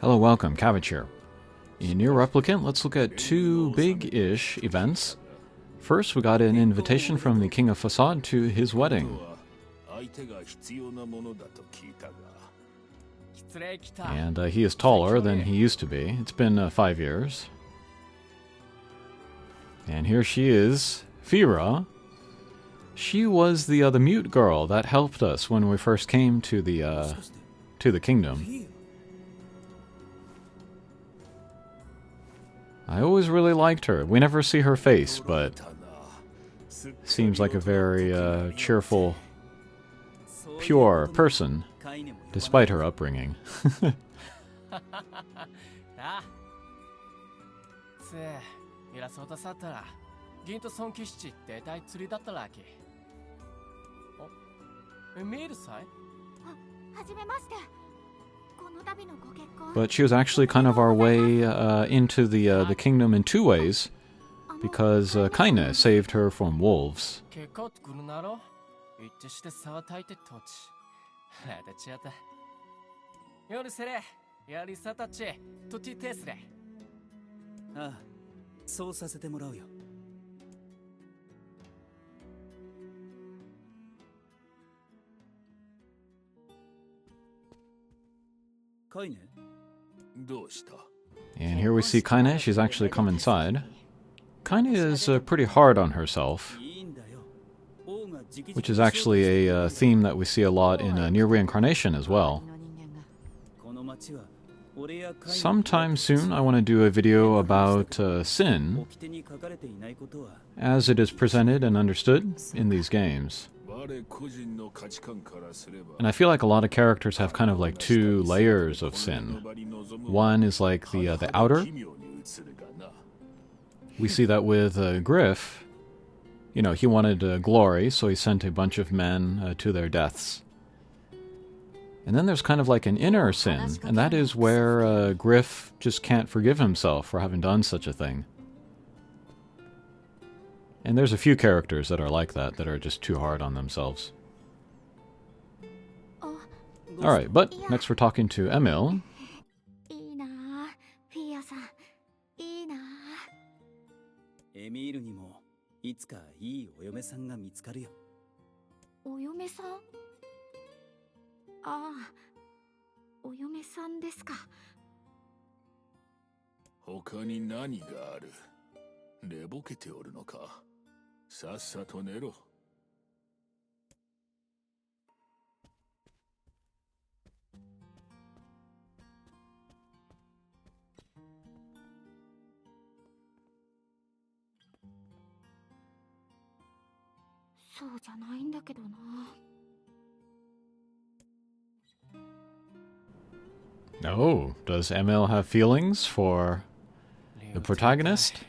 Hello, welcome, Cabbage here. In Nier Replicant, let's look at two big-ish events. First, we got an invitation from the King of Facade to his wedding. And he is taller than he used to be. It's been 5 years. And here she is, Fyra. She was the mute girl that helped us when we first came to the kingdom. I always really liked her. We never see her face, but seems like a very cheerful, pure person, despite her upbringing. But she was actually kind of our way into the kingdom in two ways, because Kaine saved her from wolves. And here we see Kaine. She's actually come inside. Kaine is pretty hard on herself, which is actually a theme that we see a lot in Nier Reincarnation as well. Sometime soon I want to do a video about sin, as it is presented and understood in these games. And I feel like a lot of characters have kind of like two layers of sin. One is like the outer. We see that with Griff. You know, he wanted glory, so he sent a bunch of men to their deaths. And then there's kind of like an inner sin, and that is where Griff just can't forgive himself for having done such a thing. And there's a few characters that are like that are just too hard on themselves. Alright, but next we're talking to Emil. Oh, does Emil have feelings for the protagonist?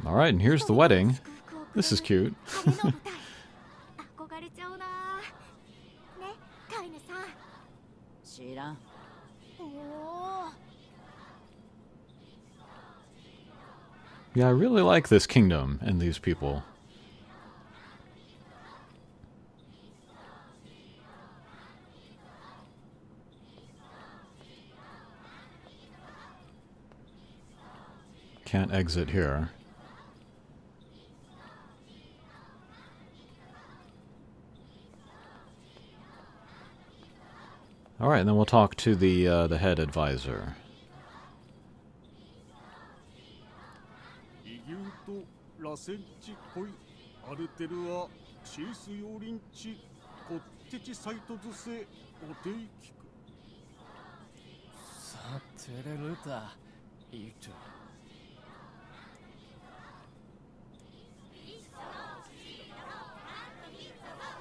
Alright, and here's the wedding. This is cute. Yeah, I really like this kingdom and these people. Can't exit here. Alright, and then we'll talk to the head advisor.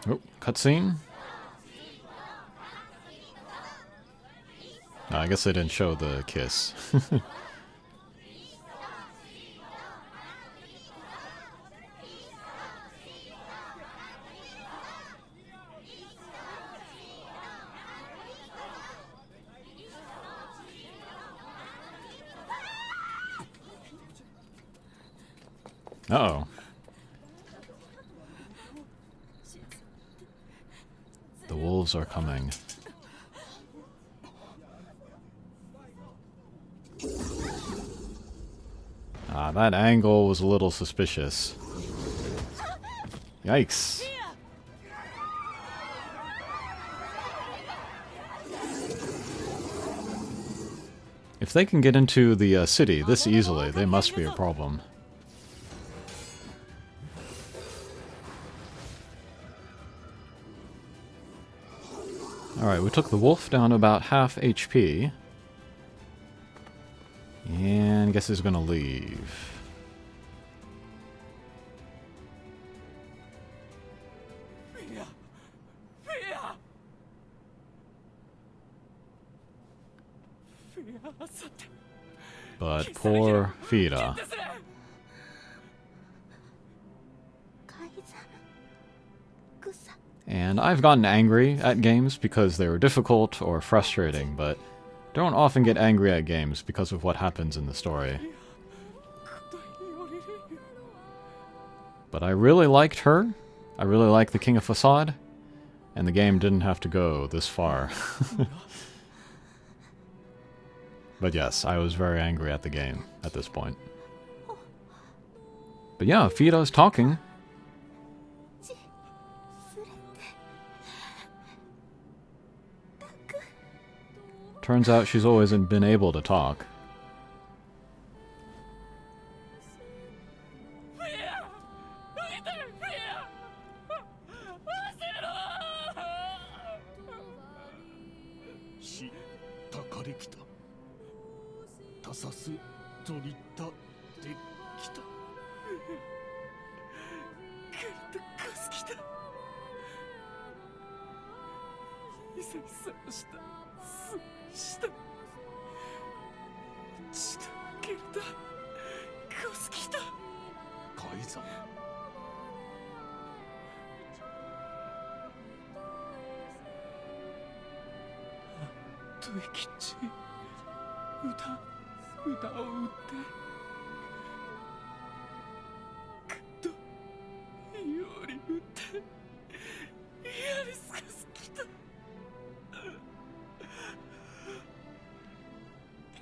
Oh, cutscene. I guess they didn't show the kiss. Uh-oh. The wolves are coming. Ah, that angle was a little suspicious. Yikes. If they can get into the city this easily, they must be a problem. Alright, we took the wolf down to about half HP. And I guess he's gonna leave. But poor Fyra. And I've gotten angry at games because they were difficult or frustrating, but don't often get angry at games because of what happens in the story. But I really liked her. I really liked the King of Facade. And the game didn't have to go this far. But yes, I was very angry at the game at this point. But yeah, Fyra's talking. Turns out she's always been able to talk.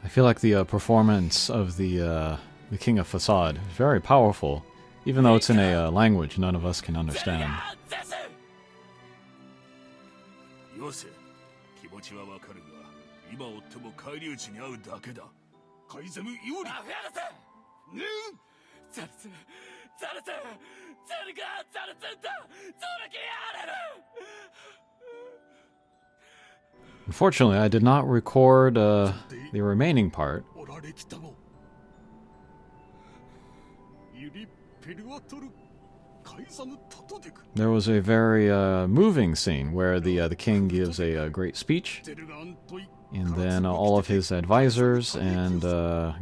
I feel like the performance of the King of Facade is very powerful, even though it's in a language none of us can understand. Unfortunately, I did not record the remaining part. There was a very moving scene where the king gives a great speech, and then all of his advisors and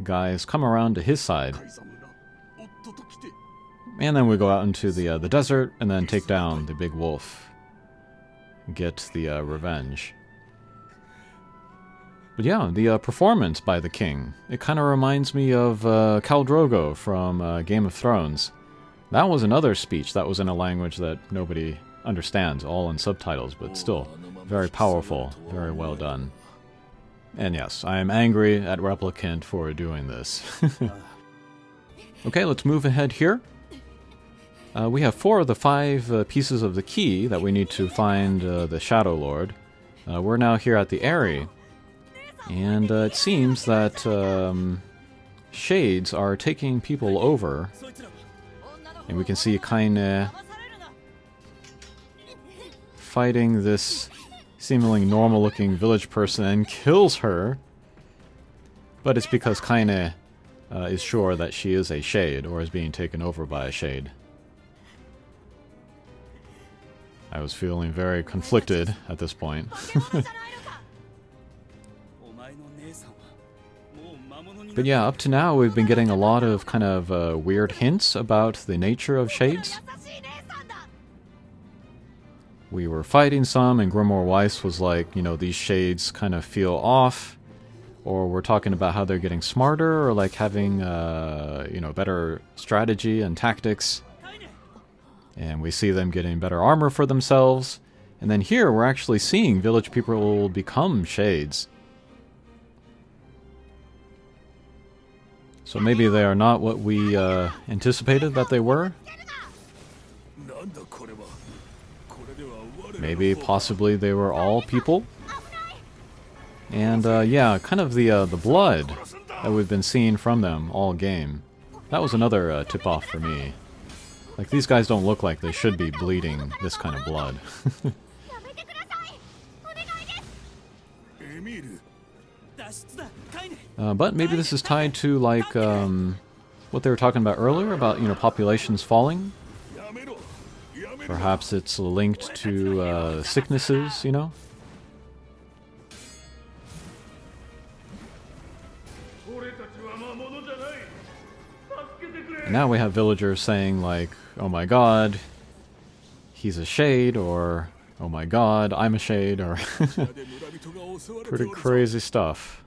guys come around to his side. And then we go out into the desert and then take down the big wolf, get the revenge. But yeah, the performance by the king, it kind of reminds me of Khal Drogo from Game of Thrones. That was another speech that was in a language that nobody understands, all in subtitles, but still very powerful, very well done. And yes, I am angry at Replicant for doing this. Okay, let's move ahead here. We have 4 of the 5 pieces of the key that we need to find the Shadow Lord. We're now here at the Eyrie. And it seems that shades are taking people over. And we can see Kaine fighting this seemingly normal-looking village person and kills her. But it's because Kaine is sure that she is a shade, or is being taken over by a shade. I was feeling very conflicted at this point. But yeah, up to now we've been getting a lot of kind of weird hints about the nature of shades. We were fighting some, and Grimoire Weiss was like, you know, these shades kind of feel off. Or we're talking about how they're getting smarter, or like having, you know, better strategy and tactics. And we see them getting better armor for themselves. And then here we're actually seeing village people become shades. So maybe they are not what we anticipated that they were. Maybe, possibly, they were all people. And yeah, kind of the blood that we've been seeing from them all game. That was another tip-off for me. Like, these guys don't look like they should be bleeding this kind of blood. But maybe this is tied to, like, what they were talking about earlier, about, you know, populations falling. Perhaps it's linked to sicknesses, you know? And now we have villagers saying, like, oh my god, he's a shade, or oh my god, I'm a shade, or pretty crazy stuff.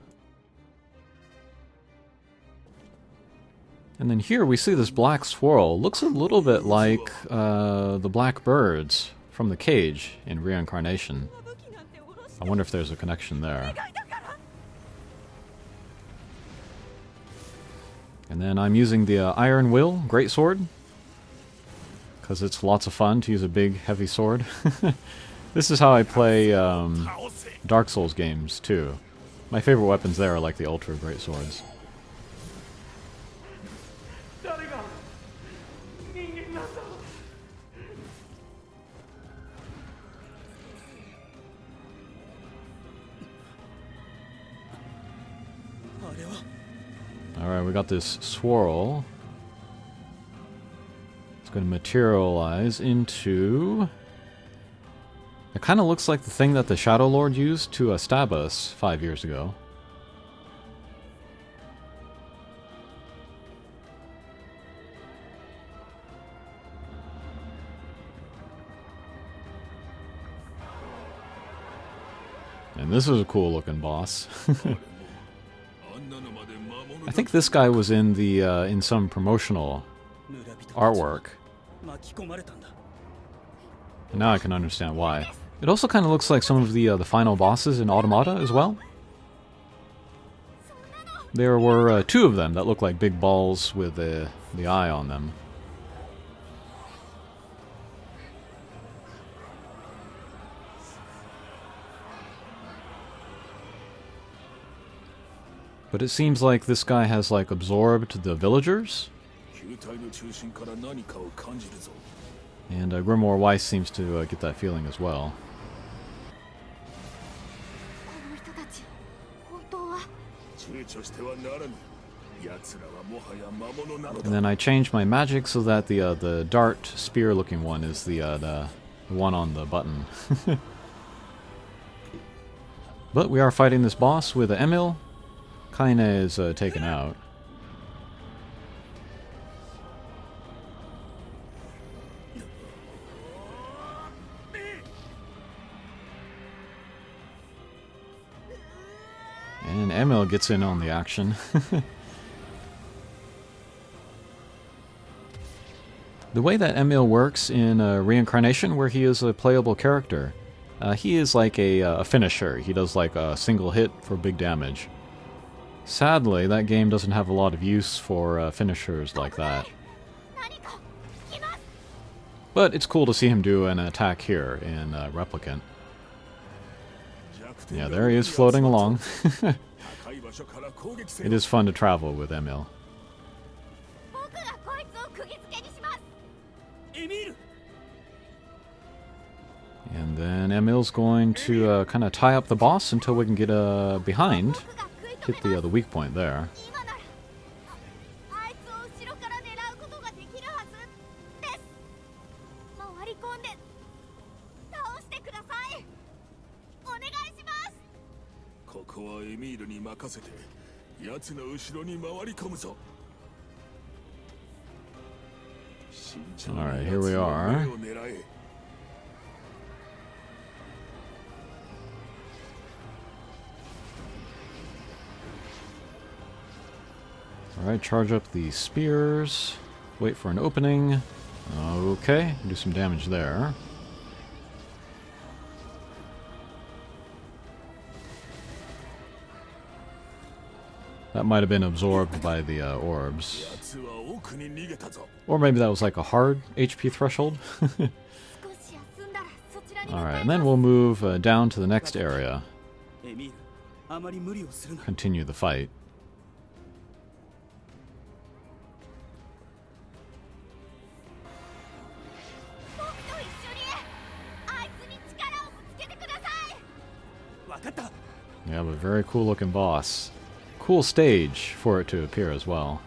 And then here we see this black swirl. Looks a little bit like the black birds from the cage in Reincarnation. I wonder if there's a connection there. And then I'm using the Iron Will Greatsword, because it's lots of fun to use a big, heavy sword. This is how I play Dark Souls games, too. My favorite weapons there are like the Ultra Greatswords. Alright, we got this swirl. It's going to materialize into... It kind of looks like the thing that the Shadow Lord used to stab us 5 years ago. And this is a cool looking boss. I think this guy was in the in some promotional artwork. And now I can understand why. It also kind of looks like some of the final bosses in Automata as well. There were two of them that looked like big balls with the eye on them. But it seems like this guy has, like, absorbed the villagers. And Grimoire Weiss seems to get that feeling as well. And then I changed my magic so that the dart spear looking one is the one on the button. But we are fighting this boss with Emil. Kaine is taken out. And Emil gets in on the action. The way that Emil works in Reincarnation, where he is a playable character, he is like a finisher. He does like a single hit for big damage. Sadly, that game doesn't have a lot of use for finishers like that. But it's cool to see him do an attack here in Replicant. Yeah, there he is floating along. It is fun to travel with Emil. And then Emil's going to kind of tie up the boss until we can get behind. Hit the weak point there. Alright, here we are. Alright, charge up the spears. Wait for an opening. Okay, do some damage there. That might have been absorbed by the orbs. Or maybe that was like a hard HP threshold. Alright, and then we'll move down to the next area. Continue the fight. We have a very cool looking boss. Cool stage for it to appear as well.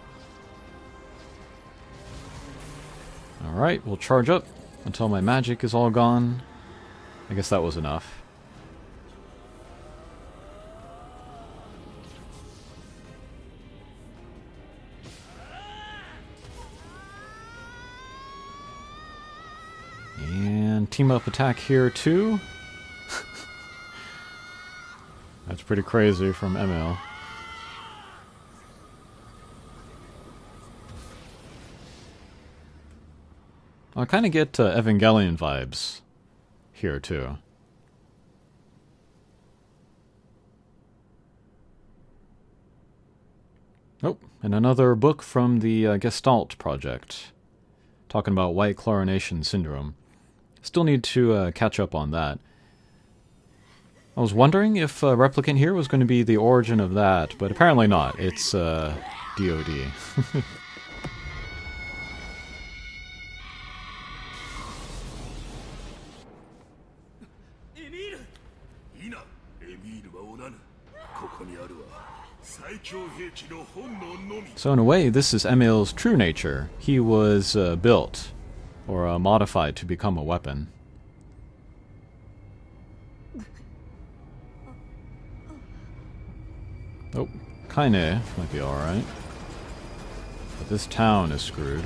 Alright, we'll charge up until my magic is all gone. I guess that was enough. And team up attack here too. That's pretty crazy from Emil. I kind of get Evangelion vibes here too. Oh, and another book from the Gestalt project. Talking about white chlorination syndrome. Still need to catch up on that. I was wondering if Replicant here was going to be the origin of that, but apparently not. It's DOD. So in a way, this is Emil's true nature. He was built, or modified to become a weapon. Oh, Kaine might be alright. But this town is screwed.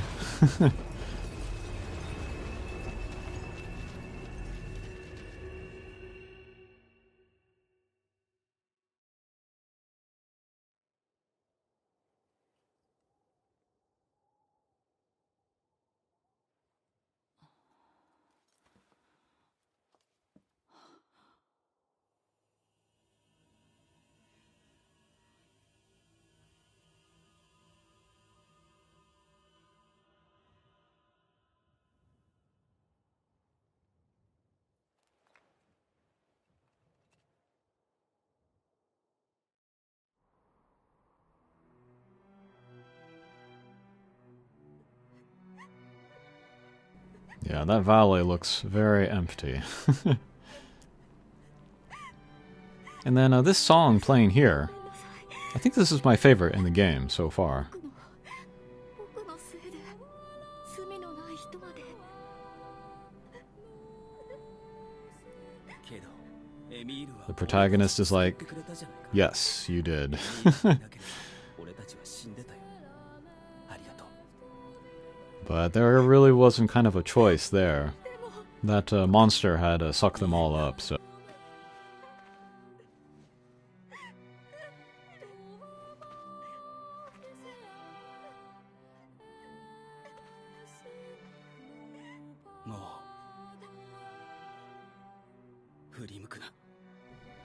Yeah, that valley looks very empty. And then this song playing here, I think this is my favorite in the game so far. The protagonist is like, yes, you did. But there really wasn't kind of a choice there. That monster had sucked them all up, so...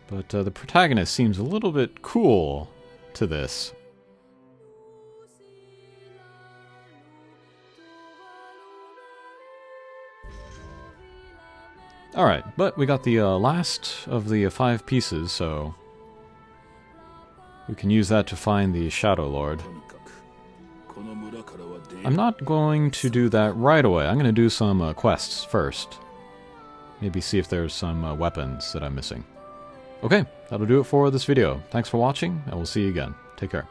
But the protagonist seems a little bit cool to this. Alright, but we got the last of the 5 pieces, so we can use that to find the Shadow Lord. I'm not going to do that right away. I'm going to do some quests first. Maybe see if there's some weapons that I'm missing. Okay, that'll do it for this video. Thanks for watching, and we'll see you again. Take care.